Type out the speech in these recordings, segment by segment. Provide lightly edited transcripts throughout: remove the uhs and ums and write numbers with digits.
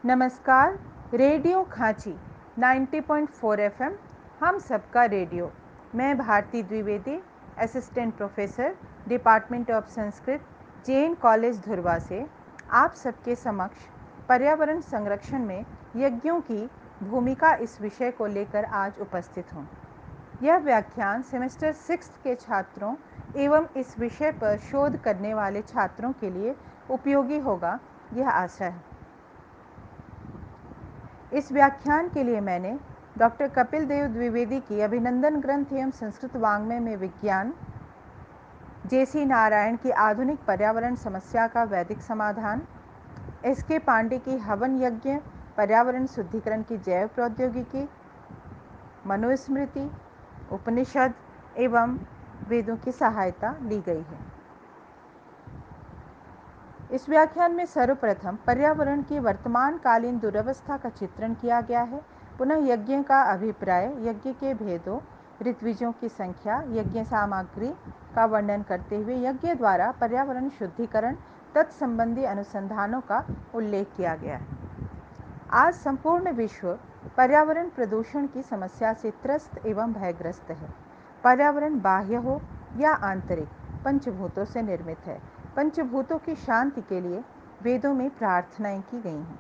नमस्कार। रेडियो खांची 90.4 एफएम हम सबका रेडियो। मैं Bharti Dwivedi, assistant professor, department of Sanskrit, Jain college Dhurwa से आप सबके समक्ष पर्यावरण संरक्षण में यज्ञों की भूमिका इस विषय को लेकर आज उपस्थित हूँ। यह व्याख्यान सेमेस्टर 6 के छात्रों एवं इस विषय पर शोध करने वाले छात्रों के लिए उपयोगी होगा, यह आशा है। इस व्याख्यान के लिए मैंने डॉक्टर कपिल देव द्विवेदी की अभिनंदन ग्रंथ एवं संस्कृत वाङ्मय में विज्ञान, जेसी नारायण की आधुनिक पर्यावरण समस्या का वैदिक समाधान, एसके पांडे की हवन यज्ञ पर्यावरण शुद्धिकरण की जैव प्रौद्योगिकी, मनुस्मृति, उपनिषद एवं वेदों की सहायता ली गई है। इस व्याख्यान में सर्वप्रथम पर्यावरण की वर्तमान कालीन दुरवस्था का चित्रण किया गया है। पुनः यज्ञ का अभिप्राय, यज्ञ के भेदों, ऋत्विजों की संख्या, यज्ञ सामग्री का वर्णन करते हुए यज्ञ द्वारा पर्यावरण शुद्धिकरण तत्संबंधी अनुसंधानों का उल्लेख किया गया है। आज संपूर्ण विश्व पर्यावरण प्रदूषण की समस्या से त्रस्त एवं भयग्रस्त है। पर्यावरण बाह्य हो या आंतरिक, पंचभूतों से निर्मित है। पंचभूतों की शांति के लिए वेदों में प्रार्थनाएं की गई हैं।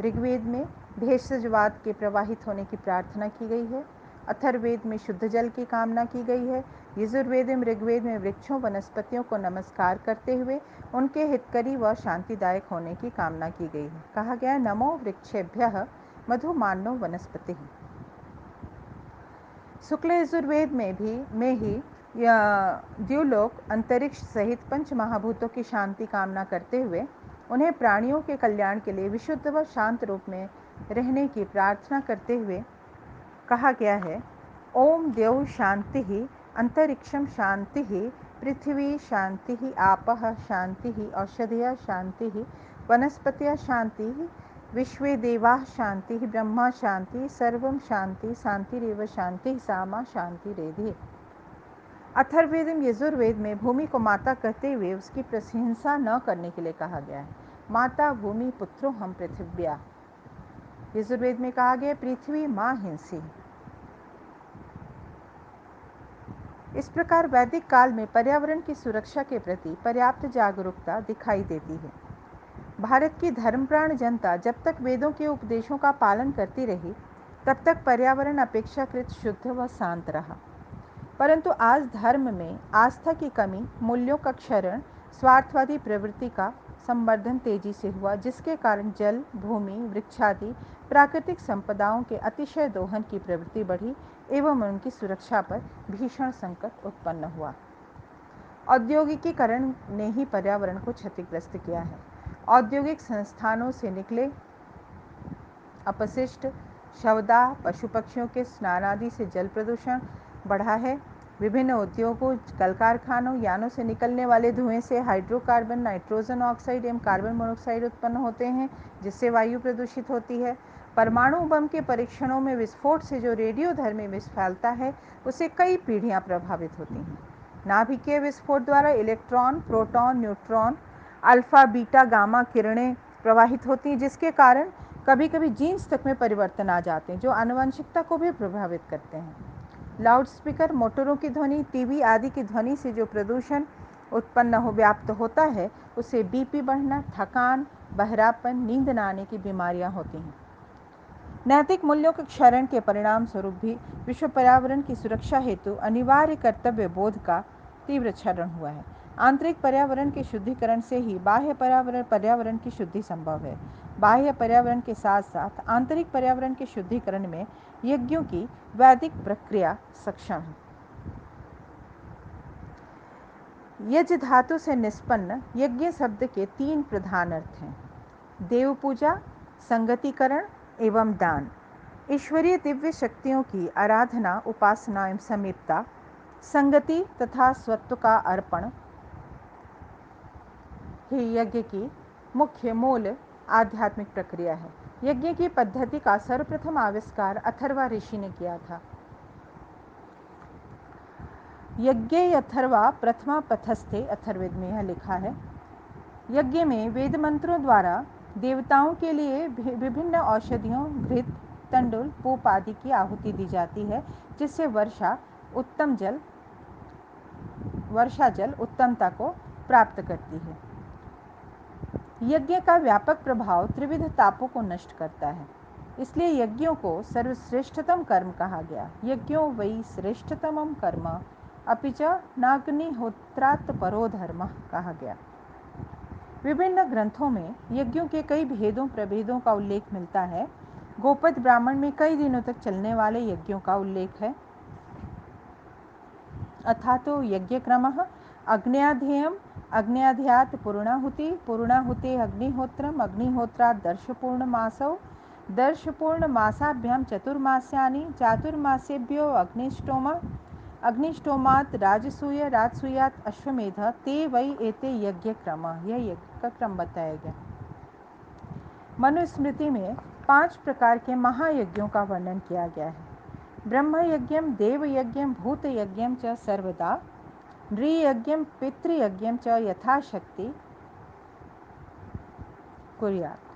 ऋग्वेद में भेषजवाद के प्रवाहित होने की प्रार्थना की गई है। अथर्ववेद में शुद्ध जल की कामना की गई है। यजुर्वेद एवं ऋग्वेद में वृक्षों वनस्पतियों को नमस्कार करते हुए उनके हितकरी व शांतिदायक होने की कामना की गई है। कहा गया है, नमो वृक्षेभ्यः मधुमानो वनस्पति। शुक्ल यजुर्वेद में ही द्युलोक, अंतरिक्ष सहित पंच महाभूतों की शांति कामना करते हुए उन्हें प्राणियों के कल्याण के लिए विशुद्ध व शांत रूप में रहने की प्रार्थना करते हुए कहा गया है, ओम द्यौ शांति ही, अंतरिक्षम शांति ही, पृथ्वी शांति ही, आपः शांति ही, औषधयः शांति ही, वनस्पतयः शांति ही, विश्वे देवाः शांति ही, ब्रह्मा शांति, सर्वं शांति, शांतिरेव शांति, सामा शांतिरेधि। अथर्ववेद एवं यजुर्वेद में भूमि को माता कहते हुए उसकी प्रशंसा न करने के लिए कहा गया है। माता भूमि पुत्रो हम पृथिव्या। यजुर्वेद में कहा गया, पृथ्वी माँ हिंसी। इस प्रकार वैदिक काल में पर्यावरण की सुरक्षा के प्रति पर्याप्त जागरूकता दिखाई देती है। भारत की धर्मप्राण जनता जब तक वेदों के उपदेशों का पालन करती रही, तब तक पर्यावरण अपेक्षाकृत शुद्ध व शांत रहा। परंतु आज धर्म में आस्था की कमी, मूल्यों का क्षरण, स्वार्थवादी प्रवृत्ति का संवर्धन तेजी से हुआ, जिसके कारण जल, भूमि, वृक्षादि प्राकृतिक संपदाओं के अतिशय दोहन की प्रवृत्ति बढ़ी एवं उनकी सुरक्षा पर भीषण संकट उत्पन्न हुआ। औद्योगिकीकरण ने ही पर्यावरण को क्षतिग्रस्त किया है। औद्योगिक संस्थानों से निकले अपशिष्ट, शवदाह, पशु पक्षियों के स्नान आदि से जल प्रदूषण बढ़ा है। विभिन्न उद्योगों, कल कारखानों, यानों से निकलने वाले धुएं से हाइड्रोकार्बन, नाइट्रोजन ऑक्साइड एवं कार्बन मोनोऑक्साइड उत्पन्न होते हैं, जिससे वायु प्रदूषित होती है। परमाणु बम के परीक्षणों में विस्फोट से जो रेडियोधर्मी विष फैलता है, उससे कई पीढ़ियां प्रभावित होती हैं। नाभिकीय विस्फोट द्वारा electron, proton, neutron, alpha, beta, gamma किरणें प्रवाहित होती हैं, जिसके कारण कभी कभी जीन्स तक में परिवर्तन आ जाते हैं, जो आनुवंशिकता को भी प्रभावित करते हैं। लाउडस्पीकर, मोटरों की ध्वनि, टीवी आदि की ध्वनि से जो प्रदूषण व्याप्त होता है, उससे बीपी बढ़ना, थकान, बहरापन, नींद न आने की बीमारियां होती हैं। नैतिक मूल्यों के क्षरण के परिणाम स्वरूप भी विश्व पर्यावरण की सुरक्षा हेतु अनिवार्य कर्तव्य बोध का तीव्र क्षरण हुआ है। आंतरिक पर्यावरण के शुद्धिकरण से ही बाह्य पर्यावरण की शुद्धि संभव है। बाह्य पर्यावरण के साथ साथ आंतरिक पर्यावरण के शुद्धिकरण में यज्ञों की वैदिक प्रक्रिया सक्षम है। यज्ञ धातु से निष्पन्न यज्ञ शब्द के 3 प्रधान अर्थ हैं: देव पूजा, संगतिकरण एवं दान। ईश्वरीय दिव्य शक्तियों की आराधना, उपासना एवं समीपता, संगति तथा स्वत्व का अर्पण ही यज्ञ की मुख्य मूल आध्यात्मिक प्रक्रिया है। यज्ञ की पद्धति का सर्वप्रथम आविष्कार अथर्वा ऋषि ने किया था। यज्ञे अथर्वा प्रथमा पथस्थे, अथर्ववेद में यह लिखा है। यज्ञ में वेद मंत्रों द्वारा देवताओं के लिए विभिन्न औषधियों, घृत, तंडुल, पूप आदि की आहुति दी जाती है, जिससे वर्षा जल उत्तमता को प्राप्त करती है। यज्ञ का व्यापक प्रभाव त्रिविध तापों को नष्ट करता है, इसलिए यज्ञों को सर्वश्रेष्ठतम कर्म कहा गया। यज्ञो वै श्रेष्ठतमं कर्म अपि च नाग्निहोत्रात् परो धर्मः कहा गया। विभिन्न ग्रंथों में यज्ञों के कई भेदों प्रभेदों का उल्लेख मिलता है। गोपद ब्राह्मण में कई दिनों तक चलने वाले यज्ञों का उल्लेख है। अथातो यज्ञ क्रमः अग्न्याध्ययम्, अग्न्याध्यात् पूर्णाहुति, पूर्णाहुते अग्निहोत्रम्, अग्निहोत्रात् दर्शपूर्णमासौ, दर्शपूर्णमासाभ्यां चतुर्मास्यानि, चातुर्मासेभ्यो अग्निष्टोमः, अग्निष्टोमात् राजसूय, राजसूयात् अश्वमेध, ते वै एते यज्ञ क्रम। यह यज्ञ का क्रम बताया गया। मनुस्मृति में 5 प्रकार के महायज्ञों का वर्णन किया गया है। ब्रह्मयज्ञम, देवयज्ञम, भूतयज्ञम च सर्वदा, नृयज्ञम, पितृयज्ञम च यथाशक्ति कुर्यात्।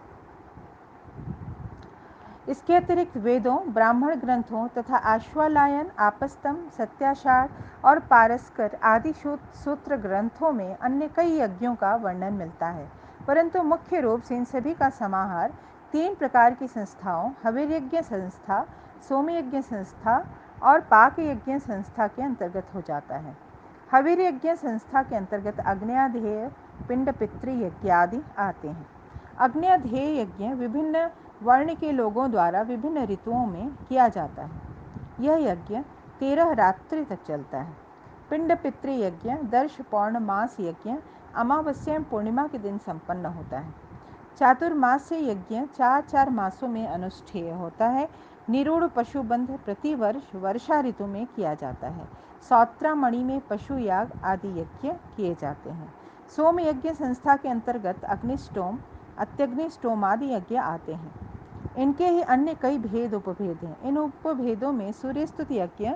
इसके अतिरिक्त वेदों, ब्राह्मण ग्रंथों तथा आश्वालायन, आपस्तम, सत्याषाढ़ और पारस्कर आदि सूत्र ग्रंथों में अन्य कई यज्ञों का वर्णन मिलता है, परंतु मुख्य रूप से इन सभी का समाहार 3 प्रकार की संस्थाओं, हविर्यज्ञ संस्था, सोमयज्ञ संस्था और पाक यज्ञ संस्था के अंतर्गत हो जाता है। हविर्यज्ञ संस्था के अंतर्गत अग्न्याध्येय, पिंड, पितृ यज्ञ आदि आते हैं। अग्न्याध्येय यज्ञ विभिन्न वर्ण के लोगों द्वारा विभिन्न ऋतुओं में किया जाता है। यह यज्ञ 13 रात्रि तक चलता है। पिंड पितृ यज्ञ दर्श पौर्णमास यज्ञ अमावस्या एवं पूर्णिमा के दिन संपन्न होता है। चातुर्मास्य यज्ञ 4 मासों में अनुष्ठेय होता है। निरूढ़ पशुबंध प्रतिवर्ष वर्षा ऋतु में किया जाता है। सौत्रामणि में पशु याग आदि यज्ञ किए जाते हैं। सोम यज्ञ संस्था के अंतर्गत अग्निष्टोम, अत्यग्निष्टोम आदि यज्ञ आते हैं। इनके ही अन्य कई भेद उपभेद हैं। इन उपभेदों में सूर्यस्तुति यज्ञ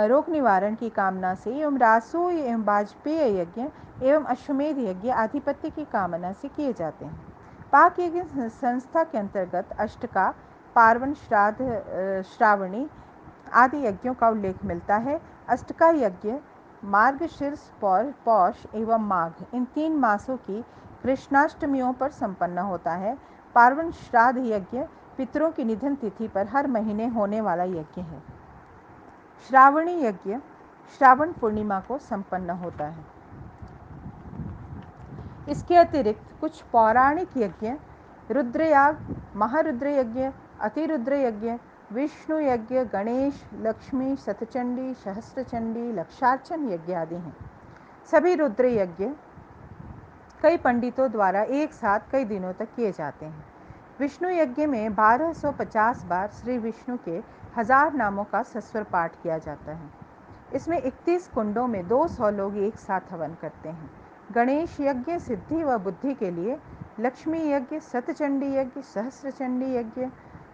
रोग निवारण की कामना से एवं रासूय एवं वाजपेय यज्ञ एवं अश्वमेध यज्ञ आधिपत्य की कामना से किए जाते हैं। पाक यज्ञ संस्था के अंतर्गत अष्टका, पार्वन, श्राद्ध, श्रावणी आदि यज्ञों का उल्लेख मिलता है। अष्टका यज्ञ मार्गशीर्ष, पौष एवं माघ इन 3 मासों की कृष्णाष्टमियों पर संपन्न होता है। पार्वन श्राद्ध यज्ञ पितरों की निधन तिथि पर हर महीने होने वाला यज्ञ है। श्रावणी यज्ञ श्रावण पूर्णिमा को संपन्न होता है। इसके अतिरिक्त कुछ पौराणिक यज्ञ रुद्रयाग, महारुद्र यज्ञ, अतिरुद्र यज्ञ, विष्णु यज्ञ, गणेश, लक्ष्मी, शतचंडी, सहस्त्रचंडी, लक्षार्चन यज्ञ आदि हैं। सभी रुद्र यज्ञ कई पंडितों द्वारा एक साथ कई दिनों तक किए जाते हैं। विष्णु यज्ञ में 1250 बार श्री विष्णु के 1000 नामों का सस्वर पाठ किया जाता है। इसमें 31 कुंडों में 200 लोग एक साथ हवन करते हैं। गणेश यज्ञ सिद्धि व बुद्धि के लिए, लक्ष्मी यज्ञ, शतचंडी यज्ञ, सहस्त्रचंडी यज्ञ,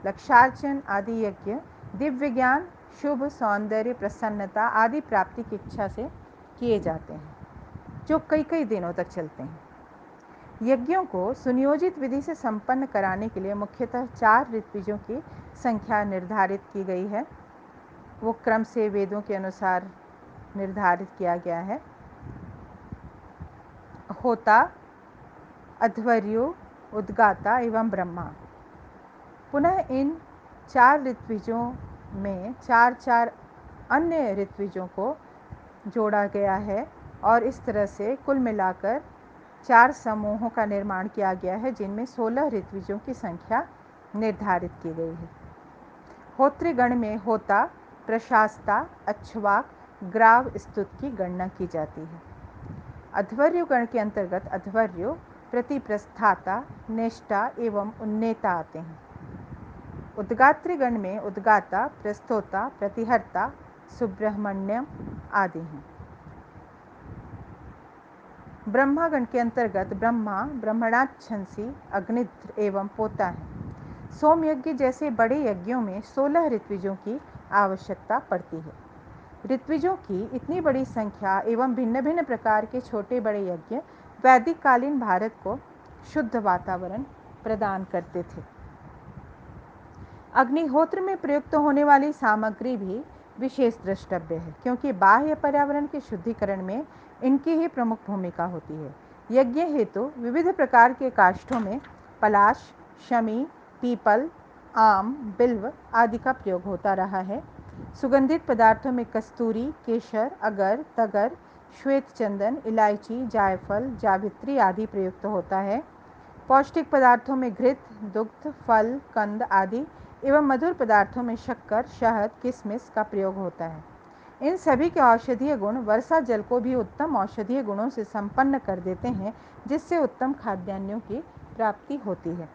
लक्षार्चन आदि यज्ञ दिव्य ज्ञान, शुभ, सौंदर्य, प्रसन्नता आदि प्राप्ति की इच्छा से किए जाते हैं, जो कई कई दिनों तक चलते हैं। यज्ञों को सुनियोजित विधि से संपन्न कराने के लिए मुख्यतः 4 ऋत्विजों की संख्या निर्धारित की गई है। वो क्रम से वेदों के अनुसार निर्धारित किया गया है। होता, अध्वर्यु, उद्गाता एवं ब्रह्मा। पुनः इन 4 ऋत्विजों में 4 अन्य ऋत्विजों को जोड़ा गया है और इस तरह से कुल मिलाकर 4 समूहों का निर्माण किया गया है, जिनमें 16 ऋत्विजों की संख्या निर्धारित की गई है। होत्रिगण में होता, प्रशास्ता, अच्छवाक, ग्राव, स्तुत की गणना की जाती है। अध्वर्यु गण के अंतर्गत अध्वर्यु, प्रतिप्रस्थाता, नेष्टा एवं उन्नेता आते हैं। उद्गात्रिगण में उद्गाता, प्रस्तोता, प्रतिहर्ता, सुब्रह्मण्यम आदि हैं। ब्रह्मागण के अंतर्गत ब्रह्मा, ब्रह्मणाच्छंसी, अग्निध्र एवं पोता है। सोम यज्ञ जैसे बड़े यज्ञों में 16 ऋत्विजों की आवश्यकता पड़ती है। ऋत्विजों की इतनी बड़ी संख्या एवं भिन्न भिन्न प्रकार के छोटे बड़े यज्ञ वैदिक कालीन भारत को शुद्ध वातावरण प्रदान करते थे। अग्निहोत्र में प्रयुक्त होने वाली सामग्री भी विशेष द्रष्टव्य है, क्योंकि बाह्य पर्यावरण के शुद्धिकरण में इनकी ही प्रमुख भूमिका होती है। यज्ञ हेतु विविध प्रकार के काष्ठों में पलाश, शमी, पीपल, आम, बिल्व आदि का प्रयोग होता रहा है। सुगंधित पदार्थों में कस्तूरी, केशर, अगर, तगर, श्वेत चंदन, इलायची, जायफल, जावित्री आदि प्रयुक्त होता है। पौष्टिक पदार्थों में घृत, दुग्ध, फल, कंद आदि एवं मधुर पदार्थों में शक्कर, शहद, किशमिश का प्रयोग होता है। इन सभी के औषधीय गुण वर्षा जल को भी उत्तम औषधीय गुणों से संपन्न कर देते हैं, जिससे उत्तम खाद्यान्नों की प्राप्ति होती है।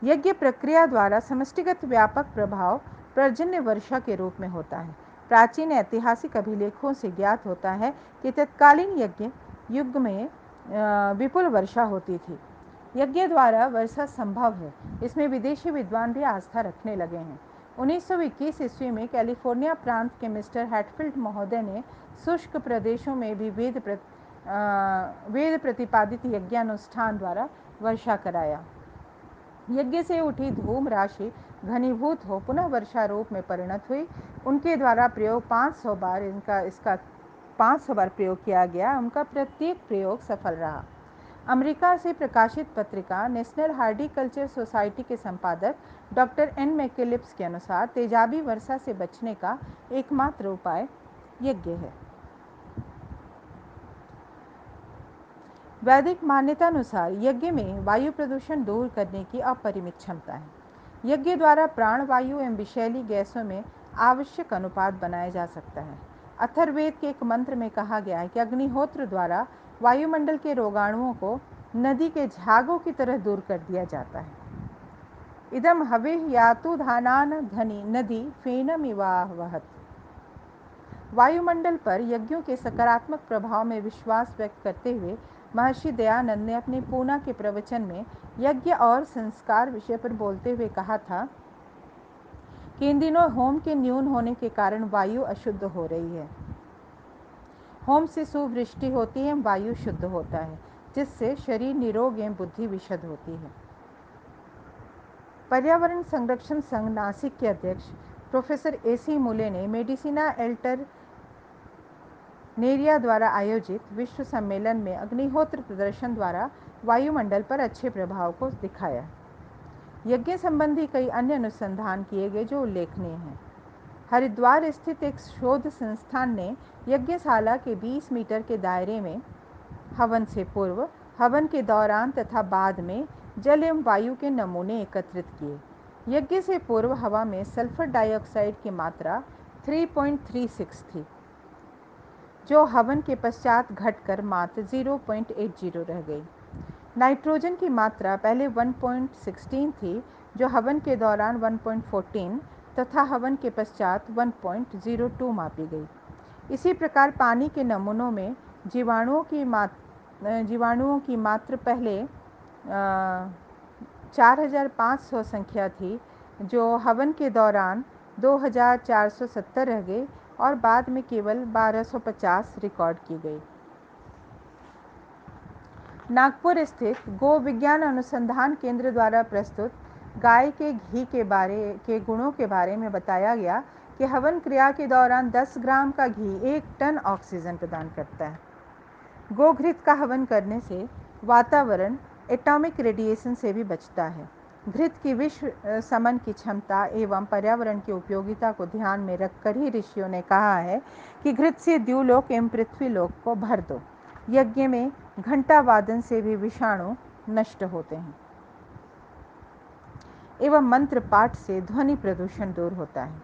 यज्ञ प्रक्रिया द्वारा समष्टिगत व्यापक प्रभाव पर्जन्य वर्षा के रूप में होता है। प्राचीन ऐतिहासिक अभिलेखों से ज्ञात होता है कि तत्कालीन यज्ञ युग में विपुल वर्षा होती थी। यज्ञ द्वारा वर्षा संभव है, इसमें विदेशी विद्वान भी आस्था रखने लगे हैं। 1921 ईस्वी में कैलिफोर्निया प्रांत के मिस्टर हैटफील्ड महोदय ने शुष्क प्रदेशों में भी वेद प्रतिपादित यज्ञानुष्ठान द्वारा वर्षा कराया। यज्ञ से उठी धूम राशि घनीभूत हो पुनः वर्षा रूप में परिणत हुई। उनके द्वारा प्रयोग 500 बार इसका 500 बार प्रयोग किया गया। उनका प्रत्येक प्रयोग सफल रहा। अमेरिका से प्रकाशित पत्रिका नेशनल हार्टिकल्चर सोसाइटी के संपादक डॉक्टर एन मैकेलिप्स के अनुसार तेजाबी वर्षा से बचने का एकमात्र उपाय यज्ञ है। वैदिक मान्यतानुसार यज्ञ में वायु प्रदूषण दूर करने की अपरिमित क्षमता है। यज्ञ द्वारा प्राणवायु एवं विषैली गैसों में आवश्यक अनुपात बनाया जा सकता है। अथर्ववेद के एक मंत्र में कहा गया है कि अग्निहोत्र द्वारा वायुमंडल के रोगाणुओं को नदी के झागों की तरह दूर कर दिया जाता है। इदम हविः यातु धानान धनी नदी फेनमिवावहत। वायुमंडल पर यज्ञों के सकारात्मक प्रभाव में विश्वास व्यक्त करते हुए महर्षि दयानंद ने अपने पूना के प्रवचन में यज्ञ और संस्कार विषय पर बोलते हुए कहा था कि इन दिनों होम के न्यून होने के कारण वायु अशुद्ध हो रही है। होम से सुवृष्टि होती है, वायु शुद्ध होता है, जिससे शरीर निरोग एवं बुद्धि विशद होती है। पर्यावरण संरक्षण संघ नासिक के अध्यक्ष प्रोफेसर एसी मुले ने मेडिसिना एल्टरनेरिया द्वारा आयोजित विश्व सम्मेलन में अग्निहोत्र प्रदर्शन द्वारा वायुमंडल पर अच्छे प्रभाव को दिखाया। यज्ञ संबंधी कई अन्य अनुसंधान किए गए जो उल्लेखनीय हैं। हरिद्वार स्थित एक शोध संस्थान ने यज्ञशाला के 20 मीटर के दायरे में हवन से पूर्व, हवन के दौरान तथा बाद में जल एवं वायु के नमूने एकत्रित किए। यज्ञ से पूर्व हवा में सल्फर डाइऑक्साइड की मात्रा 3.36 थी, जो हवन के पश्चात घटकर मात्र 0.80 रह गई। नाइट्रोजन की मात्रा पहले 1.16 थी, जो हवन के दौरान 1.14 तथा हवन के पश्चात 1.02 मापी गई। इसी प्रकार पानी के नमूनों में जीवाणुओं की मात्रा पहले 4500 संख्या थी, जो हवन के दौरान 2470 रह गई और बाद में केवल 1250 रिकॉर्ड की गई। नागपुर स्थित गो विज्ञान अनुसंधान केंद्र द्वारा प्रस्तुत गाय के घी के गुणों के बारे में बताया गया कि हवन क्रिया के दौरान 10 ग्राम का घी 1 टन ऑक्सीजन प्रदान करता है। गोघृत का हवन करने से वातावरण एटॉमिक रेडिएशन से भी बचता है। घृत की विश्व समन की क्षमता एवं पर्यावरण की उपयोगिता को ध्यान में रखकर ही ऋषियों ने कहा है कि घृत से द्युलोक एवं पृथ्वीलोक को भर दो। यज्ञ में घंटा वादन से भी विषाणु नष्ट होते हैं एवं मंत्र पाठ से ध्वनि प्रदूषण दूर होता है।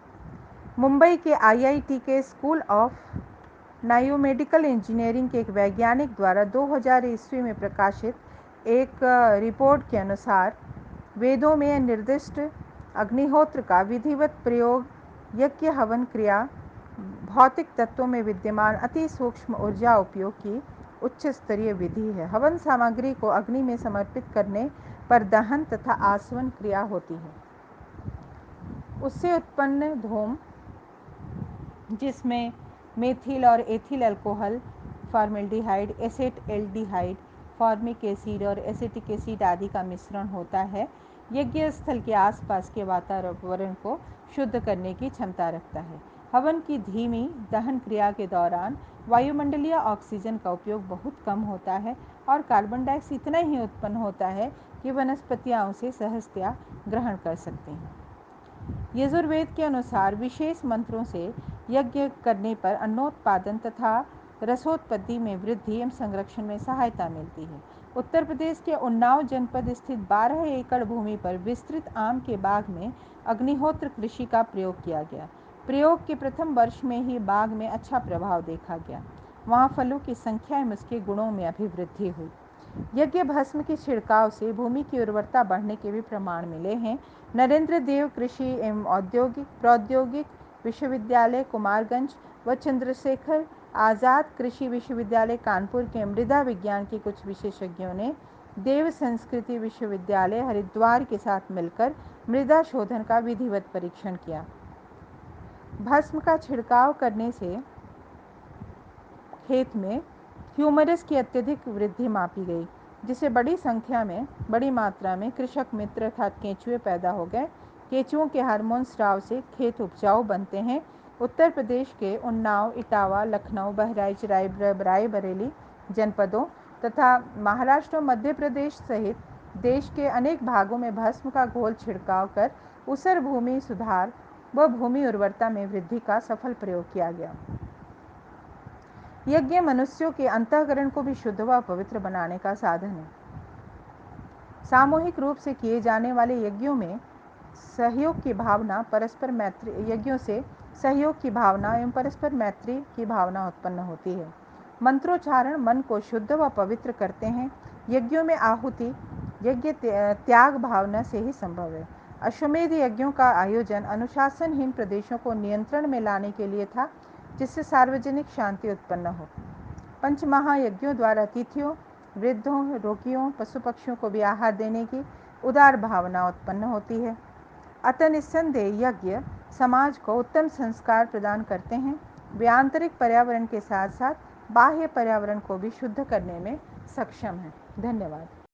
मुंबई के IIT के स्कूल ऑफ बायोमेडिकल इंजीनियरिंग के एक वैज्ञानिक द्वारा 2000 ईस्वी में प्रकाशित एक रिपोर्ट के अनुसार वेदों में निर्दिष्ट अग्निहोत्र का विधिवत प्रयोग यज्ञ हवन क्रिया भौतिक तत्वों में विद्यमान अति सूक्ष्म ऊर्जा उपयोग की उच्च स्तरीय विधि है। हवन सामग्री को अग्नि में समर्पित करने पर दहन तथा आसवन क्रिया होती है। उससे उत्पन्न धूम, जिसमें मेथिल और ethyl alcohol, formaldehyde, acetaldehyde, formic acid और एसिटिक एसिड आदि का मिश्रण होता है। यज्ञ स्थल के आसपास के वातावरण को शुद्ध करने की क्षमता रखता है। हवन की धीमी दहन क्रिया के दौरान वायुमंडलीय ऑक्सीजन का उपयोग बहुत कम होता है और कार्बन डाइऑक्साइड इतना ही उत्पन्न होता है कि वनस्पतियां उसे सहजतया ग्रहण कर सकती हैं। यजुर्वेद के अनुसार विशेष मंत्रों से यज्ञ करने पर अन्नोत्पादन तथा रसोत्पत्ति में वृद्धि एवं संरक्षण में सहायता मिलती है। उत्तर प्रदेश के उन्नाव जनपद स्थित 12 एकड़ भूमि पर विस्तृत आम के बाग में अग्निहोत्र कृषि का प्रयोग किया गया। प्रयोग के प्रथम वर्ष में ही बाग में अच्छा प्रभाव देखा गया। वहाँ फलों की संख्या एवं उसके गुणों में अभिवृद्धि हुई। यज्ञ भस्म के छिड़काव से भूमि की उर्वरता बढ़ने के भी प्रमाण मिले हैं। नरेंद्र देव कृषि एवं औद्योगिक प्रौद्योगिक विश्वविद्यालय कुमारगंज व चंद्रशेखर आज़ाद कृषि विश्वविद्यालय कानपुर के मृदा विज्ञान के कुछ विशेषज्ञों ने देव संस्कृति विश्वविद्यालय हरिद्वार के साथ मिलकर मृदा शोधन का विधिवत परीक्षण किया। भस्म का छिड़काव करने से खेत में ह्यूमरस की अत्यधिक वृद्धि मापी गई, जिसे बड़ी मात्रा में कृषक मित्र अर्थात केंचुए पैदा हो गए। केंचुओं के हार्मोन स्राव से खेत उपजाऊ बनते हैं। उत्तर प्रदेश के उन्नाव, इटावा, लखनऊ, बहराइच, रायबरेली जनपदों तथा महाराष्ट्र और मध्य प्रदेश सहित देश के अनेक भागों में भस्म का घोल छिड़काव कर ऊसर भूमि सुधार व भूमि उर्वरता में वृद्धि का सफल प्रयोग किया गया। यज्ञ मनुष्यों के अंतःकरण को भी शुद्ध व पवित्र बनाने का साधन है। सामूहिक रूप से किए जाने वाले यज्ञों में सहयोग की भावना एवं परस्पर मैत्री की भावना उत्पन्न होती है। मंत्रोच्चारण मन को शुद्ध व पवित्र करते हैं। यज्ञों में आहुति यज्ञ त्याग भावना से ही संभव है। अश्वमेध यज्ञों का आयोजन अनुशासनहीन प्रदेशों को नियंत्रण में लाने के लिए था, जिससे सार्वजनिक शांति उत्पन्न हो। पंचमहायज्ञों द्वारा अतिथियों, वृद्धों, रोगियों, पशु पक्षियों को भी आहार देने की उदार भावना उत्पन्न होती है। अतः निस्संदेह यज्ञ समाज को उत्तम संस्कार प्रदान करते हैं। वे आंतरिक पर्यावरण के साथ साथ बाह्य पर्यावरण को भी शुद्ध करने में सक्षम हैं। धन्यवाद।